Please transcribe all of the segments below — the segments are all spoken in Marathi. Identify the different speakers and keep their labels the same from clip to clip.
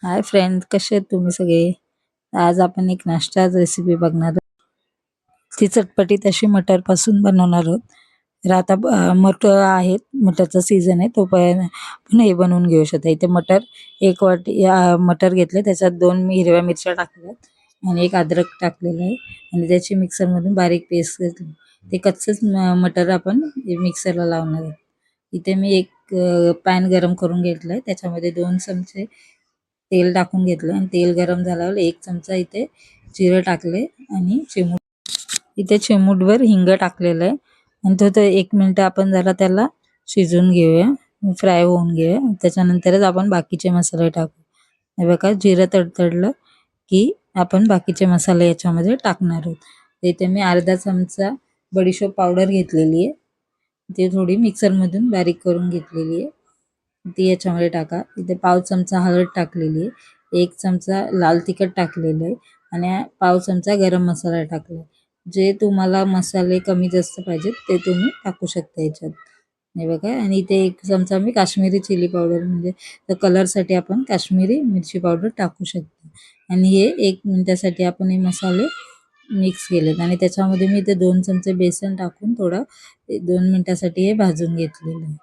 Speaker 1: हाय फ्रेंड, कसे आहेत तुम्ही सगळे? आज आपण एक नाश्ता रेसिपी बघणार आहोत. ती चटपटीत अशी मटरपासून बनवणार आहोत. तर आता मटर आहेत, मटरचा सीझन आहे, तो पण आपण हे बनवून घेऊ शकता. इथे मटर एक वाटी मटर घेतले, त्याच्यात 2 मी हिरव्या मिरच्या टाकल्यात आणि एक अद्रक टाकलेलं आहे आणि त्याची मिक्सरमधून बारीक पेस्ट घेतली. ते कच्चंच मटर आपण मिक्सरला लावणार आहे. इथे मी एक पॅन गरम करून घेतलाय, त्याच्यामध्ये 2 चमचे तेल टाकून घेतलं आणि तेल गरम झाल्यावर 1 चमचा इथे जिरं टाकले आणि इथे चिमूटभर हिंग टाकलेलं आहे आणि तो 1 मिनिट आपण जरा त्याला शिजवून घेऊया, फ्राय होऊन घेऊया. त्याच्यानंतरच आपण बाकीचे मसाले टाकू. हे बघा, जिरं तडतडलं की आपण बाकीचे मसाले याच्यामध्ये टाकणार आहोत. इथे मी अर्धा चमचा बडीशोप पावडर घेतलेली आहे. ती थोडी मिक्सरमधून बारीक करून घेतलेली आहे. ती याच्यामध्ये टाका. इथे पाव चमचा हळद टाकलेली आहे, 1 चमचा लाल तिखट टाकलेलं आहे आणि पाव चमचा गरम मसाला टाकला. जे तुम्हाला मसाले कमी जास्त पाहिजेत ते तुम्ही टाकू शकता याच्यात. हे बघा, आणि इथे 1 चमचा मी काश्मीरी चिली पावडर म्हणजे कलरसाठी आपण काश्मीरी मिरची पावडर टाकू शकतो. आणि हे 1 मिनिटासाठी आपण हे मसाले मिक्स केलेत आणि त्याच्यामध्ये मी इथे 2 चमचे बेसन टाकून थोडं 2 मिनिटासाठी हे भाजून घेतलेलं आहे.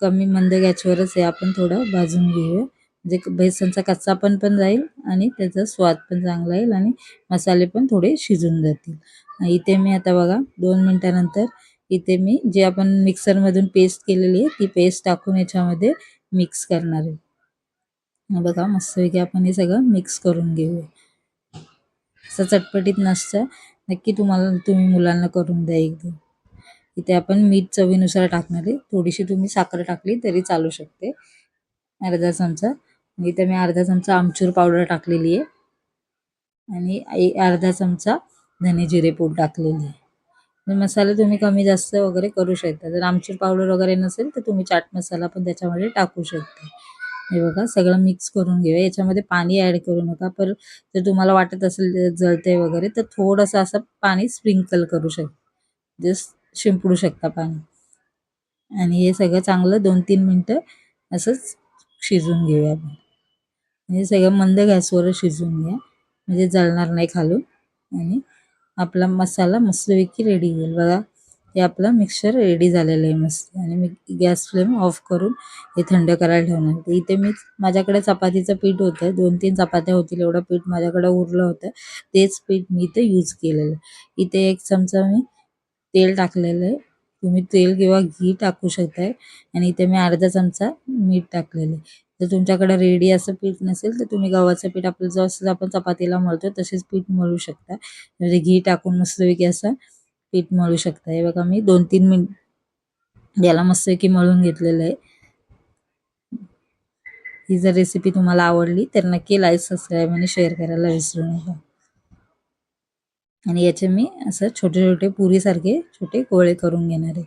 Speaker 1: कमी मंद गॅसवरच हे आपण थोडं भाजून घेऊया, म्हणजे बेसनचा कच्चापण पण जाईल आणि त्याचा स्वाद पण चांगला येईल आणि मसाले पण थोडे शिजून जातील. इथे मी आता बघा 2 मिनिटानंतर इथे मी जे आपण मिक्सरमधून पेस्ट केलेली आहे ती पेस्ट टाकून याच्यामध्ये मिक्स करणार आहे. बघा, मस्तपैकी आपण हे सगळं मिक्स करून घेऊया. असा चटपटीत नाश्ता नक्की तुम्ही मुलांना करून द्या एकदा. इथे आपण मीठ चवीनुसार टाकणार आहे. थोडीशी तुम्ही साखर टाकली तरी चालू शकते, अर्धा चमचा. इथे मी अर्धा चमचा आमचूर पावडर टाकलेली आहे आणि अर्धा चमचा धने जिरे पूड टाकलेली आहे. मसाले तुम्ही कमी जास्त वगैरे करू शकता. जर आमचूर पावडर वगैरे नसेल तर तुम्ही चाट मसाला पण त्याच्यामध्ये टाकू शकता. हे बघा, सगळं मिक्स करून घेऊया. याच्यामध्ये पाणी ॲड करू नका, पर जर तुम्हाला वाटत असेल जळते वगैरे तर थोडंसं असं पाणी स्प्रिंकल करू शकता, जस्ट शिंपडू शकता पाणी. आणि हे सगळं चांगलं 2-3 मिनिटं असंच शिजवून घेऊया आपण. हे सगळं मंद गॅसवर शिजवून घ्या, म्हणजे जळणार नाही खालून आणि आपला मसाला मस्तपैकी रेडी होईल. बघा, हे आपलं मिक्सचर रेडी झालेलं आहे मस्त. आणि मी गॅस फ्लेम ऑफ करून हे थंड करायला ठेवणार. तर इथे मी माझ्याकडे चपातीचं पीठ होतं, 2-3 चपात्या होतील एवढं पीठ माझ्याकडे उरलं होतं. तेच पीठ मी इथे यूज केलेलं. इथे 1 चमचा मी तेल टाकलेलं आहे. तुम्ही तेल किंवा घी टाकू शकताय आणि इथे मी अर्धा चमचा मीठ टाकलेलं आहे. जर तुमच्याकडे रेडी असं पीठ नसेल तर तुम्ही गव्हाचं पीठ आपलं जसं आपण चपातीला मळतो तसेच पीठ मळू शकता. म्हणजे घी टाकून मस्तपैकी असं पीठ मळू शकता. हे बघा, मी 2-3 मिनिट याला मस्तपैकी मळून घेतलेलं आहे. ही जर रेसिपी तुम्हाला आवडली तर नक्की लाईक, सबस्क्राईब आणि शेअर करायला विसरू नका. आणि याचे मी असं छोटे छोटे पुरीसारखे छोटे गोळे करून घेणार आहे.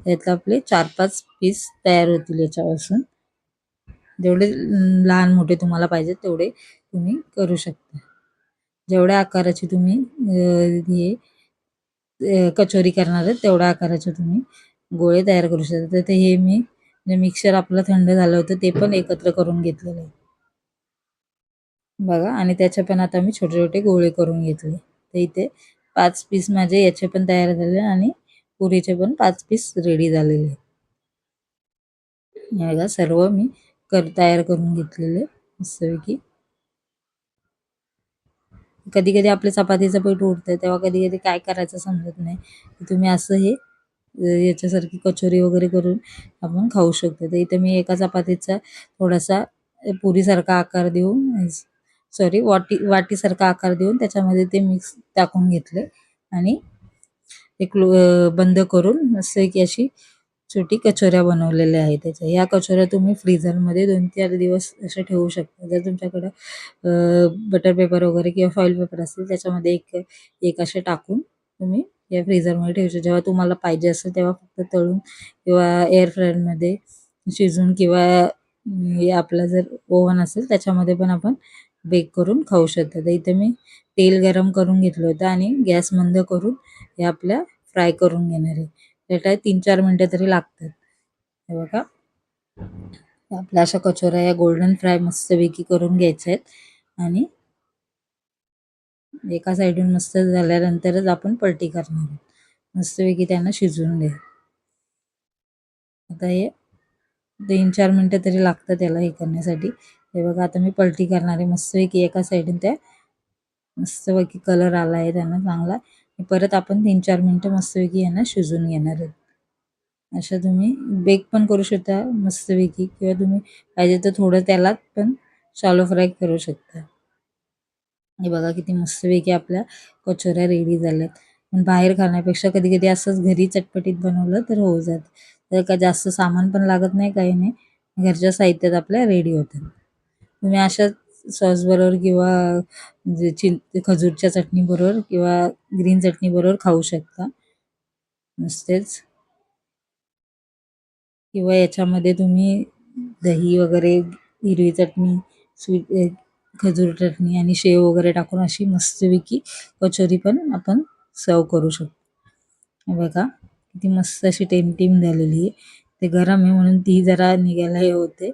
Speaker 1: त्यातले आपले 4-5 पीस तयार होतील याच्यापासून. जेवढे लहान मोठे तुम्हाला पाहिजेत तेवढे तुम्ही करू शकता. जेवढ्या आकाराची तुम्ही हे कचोरी करणार आहेत तेवढ्या आकाराचे तुम्ही गोळे तयार करू शकता. तर ते हे मी जे मिक्सचर आपलं थंड झालं होतं ते पण एकत्र करून घेतलेलं आहे बघा. आणि त्याचे पण आता मी छोटे छोटे गोळे करून घेतले. तर इथे 5 पीस माझे याचे पण तयार झाले आणि पुरीचे पण 5 पीस रेडी झालेले. हे बघा, सर्व मी तयार करून घेतलेले मस्तपैकी. कधी कधी आपल्या चपातीचं पीठ उरतं तेव्हा कधी कधी काय करायचं समजत नाही. तुम्ही असं हे याच्यासारखी कचोरी वगैरे करून आपण खाऊ शकतो. तर इथे मी एका चपातीचा थोडासा पुरीसारखा आकार देऊन सॉरी वाटीसारखा आकार देऊन त्याच्यामध्ये ते मिक्स टाकून घेतले आणि एक बंद करून मस्त की अशी छोटी कचोऱ्या बनवलेल्या आहेत त्याच्या. ह्या कचोऱ्या तुम्ही फ्रीझरमध्ये 2-4 दिवस अशा ठेवू शकता. जर तुमच्याकडं बटर पेपर वगैरे किंवा फॉइल पेपर असतील त्याच्यामध्ये एक एक असे टाकून तुम्ही या फ्रीझरमध्ये ठेवू शकता. जेव्हा तुम्हाला पाहिजे असेल तेव्हा फक्त तळून किंवा एअर फ्रायरमध्ये शिजवून किंवा आपला जर ओव्हन असेल त्याच्यामध्ये पण आपण बेक करून खाऊ शकतो. तर इथे मी तेल गरम करून घेतलं होतं आणि गॅस मंद करून हे आपल्या फ्राय करून घेणार आहे. त्याला 3-4 मिनिटं तरी लागतात. हे बघा, आपल्या अशा कचोऱ्या या गोल्डन फ्राय मस्तपैकी करून घ्यायच्या आहेत आणि एका साईडून मस्त झाल्यानंतरच आपण पलटी करणार आहोत. मस्तपैकी त्यांना शिजवून घ्या. आता हे 3-4 मिनिटं तरी लागतं त्याला हे करण्यासाठी. हे बघा आता मी पलटी करणार आहे मस्तपैकी एका साईडून त्या मस्तपैकी कलर आला आहे त्यांना चांगला. परत आपण 3-4 मिनिटं मस्तपैकी यांना शिजवून घेणार आहोत. अशा तुम्ही बेक पण करू शकता मस्तपैकी किंवा तुम्ही पाहिजे तर थोडं त्याला पण शॅलो फ्राय करू शकता. हे बघा किती मस्तपैकी आपल्या कचोऱ्या रेडी झाल्यात. पण बाहेर खाण्यापेक्षा कधी-कधी असंच घरी चटपटीत बनवलं तर होऊन जातं. तर का जास्त सामान पण लागत नाही, काही नाही. घरच्या साहित्यात आपल्या रेडी होतात. तुम्ही अशाच सॉसबरोबर किंवा जे खजूरच्या चटणीबरोबर किंवा ग्रीन चटणीबरोबर खाऊ शकता. नुसतेच किंवा याच्यामध्ये तुम्ही दही वगैरे, हिरवी चटणी, खजूर चटणी आणि शेव वगैरे टाकून अशी मस्तपैकी कचोरी पण आपण सर्व करू शकतो. हे बघा किती मस्त अशी टेमटेम झालेली आहे. ते गरम आहे म्हणून ती जरा निघायला हे होते.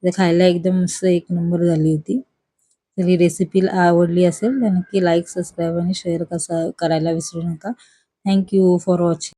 Speaker 1: ते खायला एकदम मस्त एक नंबर झाली होती. तर ही रेसिपी आवडली असेल तर नक्की लाईक, सबस्क्राईब आणि शेअर करायला विसरू नका. Thank you for watching.